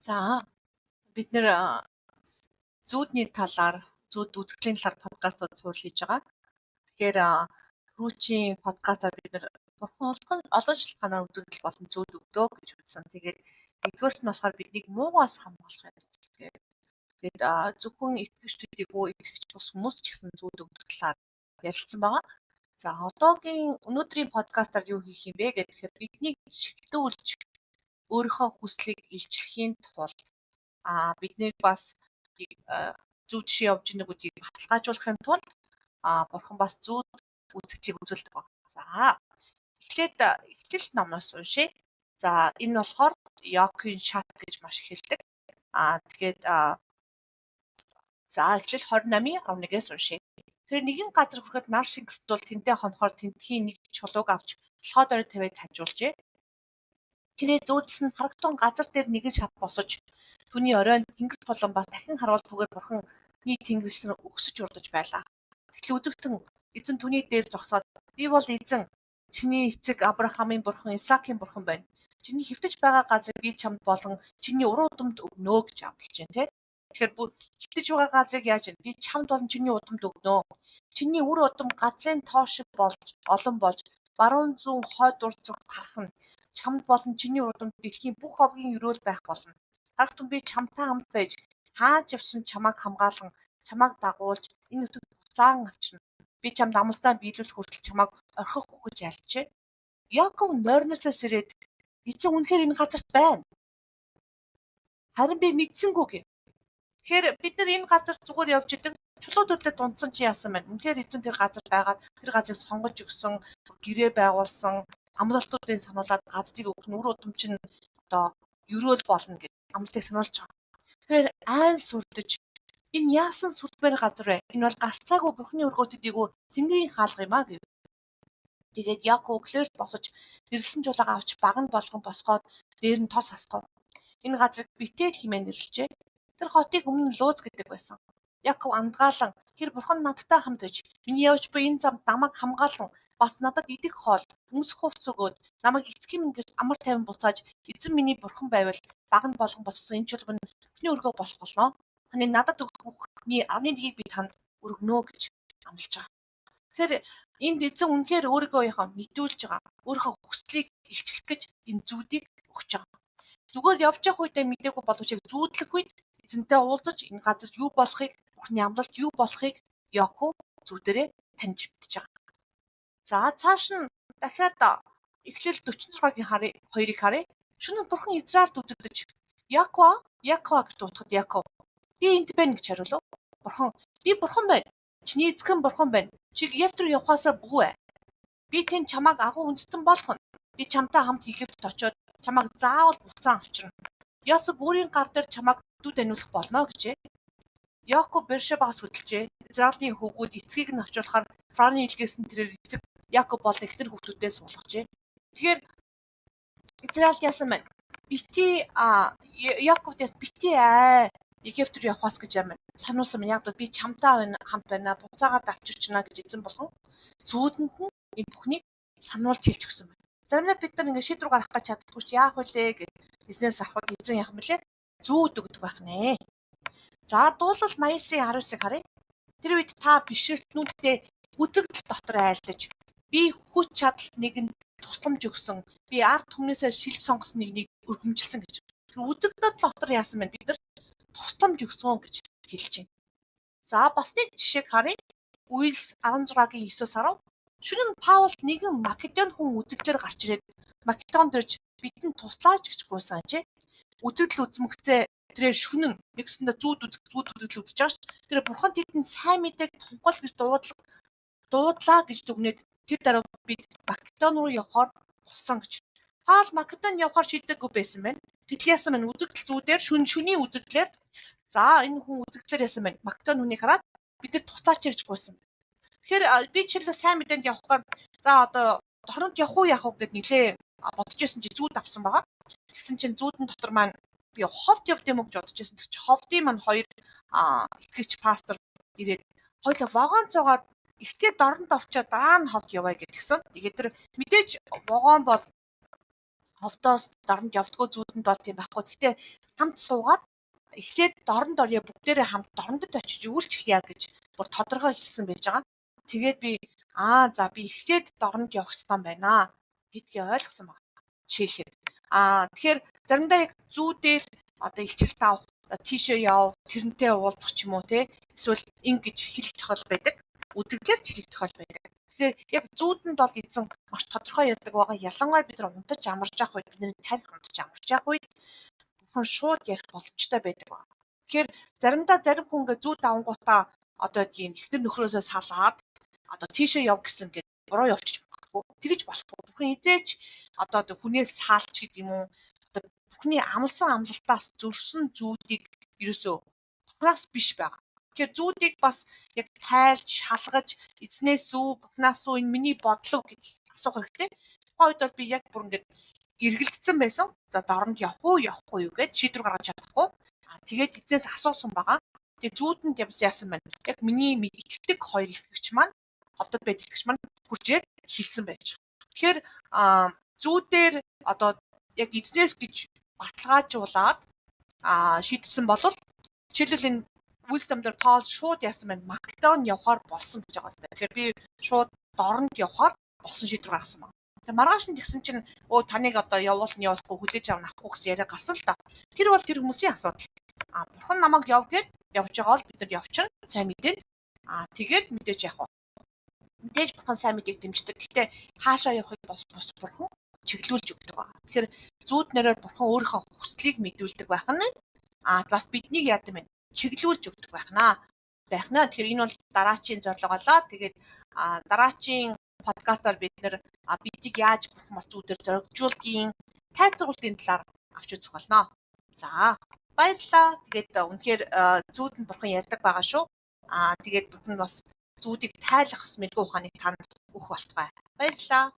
За бид нэр зүүдний талаар зүүд үзэгдлийн талаар подкастууд сурлаж байгаа. Тэгэхээр рүүчийн подкастаар бид нэр бурхан олон шалтгаанаар үзэгдэл болон зүүд өгдөө гэж үзсэн. Тэгээд нэгдүгээрт нь болохоор биднийг муугаас хамгаалах юм. Тэгээд зөвхөн итгэгчдийг итгэгч бус хүмүүс ч гэсэн зүүд өгдөх талаар ярилцсан байгаа. За одоогийн өнөөдрийн подкастаар юу хийх юм бэ гэхээр биднийг шигтүүлж өөрийнхөө хүслийг илчлэхийн тулд биднийг бас зүүд шиг явж ийнэ гэдгийг баталгаажуулахын тулд бурхан бас зүүд үзэгдлийг үзүүлдэг байна. За эхлэл номоос уншъя. За энэ болохоор Яаковын шат гэж маш их хэлдэг. Тэгээд за эхлэл 28:11-ээс уншъя. Тэр нэгэн газар хүрэхэд нар шингэсд бол тэнтэй хонохоор тентхийн нэг чулууг авч толгой дорой тавиад хажуулжээ. Тэрээ зүүдс нь харагтун газар дээр нэгэн шат босож түүний оройн тэнгэрт болон бас дахин харуул түгээр бурханы тэнгэршнэр өгсөж урдаж байлаа. Тэгтэл үзэгтэн эзэн түүний дээр зогсоод би бол эзэн чиний эцэг Авраамын бурхан Исаакийн бурхан байна. Чиний хэвтэж байгаа газрыг би чамд болон чиний уруу удамд өгнө гэж амлаж байна те. Тэгэхээр хэвтэж байгаа газрыг яаж вэ? Би чамд болон чиний удамд өгнө. Чиний үр удам газрын тоо шиг болж олон болж баруун зүүн хойд урд зүгт гарах нь чамд болон чиний удамд дэлхийн бүх овгийн өрөөл байх болно. Харагтун би чамтай хамт байж хаач явсан чамайг хамгаалan чамайг дагуулж энэ нутагт буцаан авчирна. Би чамд амластай биелүүлэх хүртэл чамайг орхихгүй гэж альчээ. Яаков нойрноосоо сэрээд эзэн үнэхээр энэ газарт байна. Харин би мэдсэнгүй гэв. Тэгэхээр бид нар энэ газар зүгээр явж идэг чулуу төрлөд дунцсан чи яасан байна. Үнэхээр эзэн тэр газар байгаа тэр газрыг сонгож өгсөн, гэрээ байгуулсан, амралтуудыг сануулад газрыг өгнө үр удам чинь одоо өрөөл болно гэж амлалтыг сануулж байгаа. Тэгэхээр айн сүрдэж энэ яасан сүрдмээр газар вэ? Энэ бол гарцаагүй бурхны өргөөд идэггүй тэнгэрийн хаалга юм аа гэв. Тэгээд Яаков Клэрт босож нэрсэн чулуугаа авч баганд болгон босгоод дээр нь тос хасгав. Энэ газрыг Битэл хэмээн нэрлэжээ. Тэр хотыг өмнө нь Лууз гэдэг байсан. Яаков андгаалan хэр бурхан надтай хамт байж миний явж буй энэ замд намайг хамгаалan бас надад идэх хоол өмсөх хувцас өгөөд намайг эцгийн мэнгэрт амар тайван буцааж эзэн миний бурхан байвал баганд болгон босгосон энэ чулууг нь эхний өргөө болох болно. Таны надад өгөх бүхний 11-ийг би танд өргөнө гэж амлаж байгаа. Тэгэхээр энд эзэн үнэхээр өөрийгөө мэдүүлж байгаа. Өөрийнхөө хүслийг илчлэх гэж энэ зүүдийг өгч байгаа. Зүгээр явж явах үедээ мдээгүй боловч зүүдлэх үед эзэнтэй уулзаж энэ газар юу болохыг, бурхны амлалт юу болохыг Яаков зүүдэрээ таньж мэдж байгаа. За цааш нь дахиад эхлэл 46-гийн 2-ыг харъя. Шөнө бурхан Израильд үзэгдэж Яаков гэж дуудахад Яаков би энд байна гэж хариулв. Бурхан би бурхан байна. Чиний эзэн бурхан байна. Чиг Египт рүү явахаасаа бүвэ. Би тэнд чамайг агуу үндэстэн болгоно. Би чамтай хамт Египтэд очиод чамайг заавал буцаан авчирна. Йосеф өөрийн гар дээр чамайг дүүд аниулах болно гэжээ. Яаков Бершебагаас хөдөлжээ. Израилийн хөвгүүд эцгийг нь авчруулахаар фараоны илгээс нь тэрээр эцэг Яаков болон эхнэр хүүхдүүдээ суулгажээ. Тэгэхээр Израиль яасан байна? Яаковд бити Египт рүү явахаас гэж юм сануулсан байна. Яг би чамтай хамт байна. Буцаагаад авчирчна гэж эзэн болгон зүүдэнд нь энэ бүхнийг сануулж хэлж өгсөн байна. Заримдаа бид нар ингэ шийдвэр гаргах гэж чаддаггүй чи яах вүлээ гэж бизнес авахд эзэн яах мөлий зүүд өгдөг байх нэ. За дуулал 89-19 харъя. Тэр үед та бишрэлтнүүдтэй үзэгдэл дотор айлдаж би хүч чадал нэгэнд тусламж өгсөн. Би ард түмнээсээ шилж сонгосон нэгнийг өргөмжилсөн гэж. Тэр үзэгдэл дотор яасан байна? Бид нар тусламж өгсөн гэж хэлж байна. За бас нэг жишээг харъя. Үйлс 16-гийн 9-10. Шөнө нь Паулд нэгэн Македон хүн үзэгдлээр гарч ирээд Македон дэрж бидэнд туслаач гэж гуйсан ажээ. Үзэгдэл үзмэгцээ тэрээр шөнөн нэгсэндээ зүүд үзэгдэл үзэж байгаа ш. Тэр бурхан тэдэнд сайн мэдээг тунхал гэж дуудлаа гэж дүгнээд тэр дараа бид Македон руу явахаар болсон гэж. Паул Македон явахаар шийдэггүй байсан байна. Гэтэл яасан байна? Үзэгдэл зүүдээр шөнийн үзэгдлээр за энэ хүн үзэгдлээр яасан байна? Македон хүнийг хараад бид нар туслаач гэж гуйсан. Тэгэхээр би жишээлбэл сайн мэдээнд явахаар за одоо хоронд явах уу яах вэ гэд нилээ бодож байсан чи зүүд авсан байгаа. Тэгсэн чинь зүүдэн дотор маань би ховд явд юм уу гэж бодож байсан. Тэг чи ховдын маань хоёр итгэгч пастор ирээд хоёулаа вагон цугаад ихтэй дорнд орчоод дараа нь ховд яваа гэдгсэн. Тэгээд тэр мэдээж вагон бол ховдоос дорнд явдггүй зүүдэнд бол тийм байхгүй. Гэхдээ хамт суугаад эхлээд дорнд орё бүгдээрээ хамт дорндод очиж үйлчлэе гэж бүр тодорхой хэлсэн байж байгаа. Тэгээд би за би эхлээд дорнд явах ёстой юм байна гэдгийг ойлгосон байна. Жишээлхэд тэгэхээр заримдаа яг зүүдээр одоо илчилт авах, тийшээ яв, тэрнтэй уулзах ч юм уу те эсвэл ингэж хэлэх тохиол байдаг. Үзэгдлэр ч хэлэх тохиол байдаг. Тэгэхээр яг зүүдэнд бол эзэн маш тодорхой ярьдаг байгаа. Ялангуяа бид нар унтаж амарч явах үед бидний тарих унтаж амарч явах үед бүхэн шууд ярих боломжтой байдаг байна. Тэгэхээр заримдаа зарим хүн ингээ зүүд авангуудаа одоо гэдгийг ихнэр нөхрөөсөө салаад одоо тийшээ яв гэсэн ингээд буруу явчих болохгүй. Тэгэж болохгүй. Бүхэн эзээч одоо хүнээс саалч гэдэг юм уу? Одоо бүхний амлсан амлалтаас зөрсөн зүүдийг ерөөсөө бурхнаас биш байгаа. Тэгэхээр зүүдийг бас яг тайлж, шалгаж, эзнээс үү, бурхнаас үү энэ миний бодлого гэж асуух хэрэгтэй. Тухайн үед бол би яг бүр ингээд эргэлдсэн байсан. За дорнд явах уу, явахгүй юу гэж шийдвэр гаргаж чадахгүй. Тэгээд эзнээс асуусан байгаа. Тэгээд зүүдэнд яасан байна. Яг миний итгэдэг хоёр итгэгч маань ховдод байдаг итгэгч маань хурцээр хэлсэн байж байгаа. Тэгэхээр зүүдээр одоо яг эзнээс гэж баталгаажуулаад шийдсэн бол жишээлбэл энэ Wisdom дээр Паул шууд яасан байна. Македон явахаар болсон гэж байгаа юм. Тэгэхээр би шууд дорнд явахаар болсон шийдвэр гаргасан байна. Тэгээ маргааш нь тэгсэн чинь таныг одоо явуулна явуулахгүй хүлээж авах авахгүй гэсэн яриа гарсан л та. Тэр бол тэр хүмүүсийн асуудал. Бурхан намайг яв гэд явж байгаа бол бид нар явчихна. Сайн мэдээд тэгээд мэдээж явах. Мэдээж бурхан сайн мэдээг дэмждэг. Гэхдээ хаашаа явахыг бус бурхан чиглүүлж өгдөг байна. Тэгэхээр зүүд нэрээр бурхан өөрийнхөө хүслийг мэдүүлдэг байх нь бас биднийг яадаг юм чиглүүлж өгдөг байхнаа. Тэгэхээр энэ бол дараачийн зорилго болоо. Тэгээд дараачийн подкастаар бид нэр бидийг яаж бурхан бас зүүдээр зоригжуулдгийг тайлбарлалтын талаар авч үзэх болно. За баярлалаа. Тэгээд үнэхээр зүүд нь бурхан ярьдаг байгаа шүү. Тэгээд бурхан бас зүүдийг тайлах мэрэгүү ухааныг танд өгөх болтугай. Баярлалаа.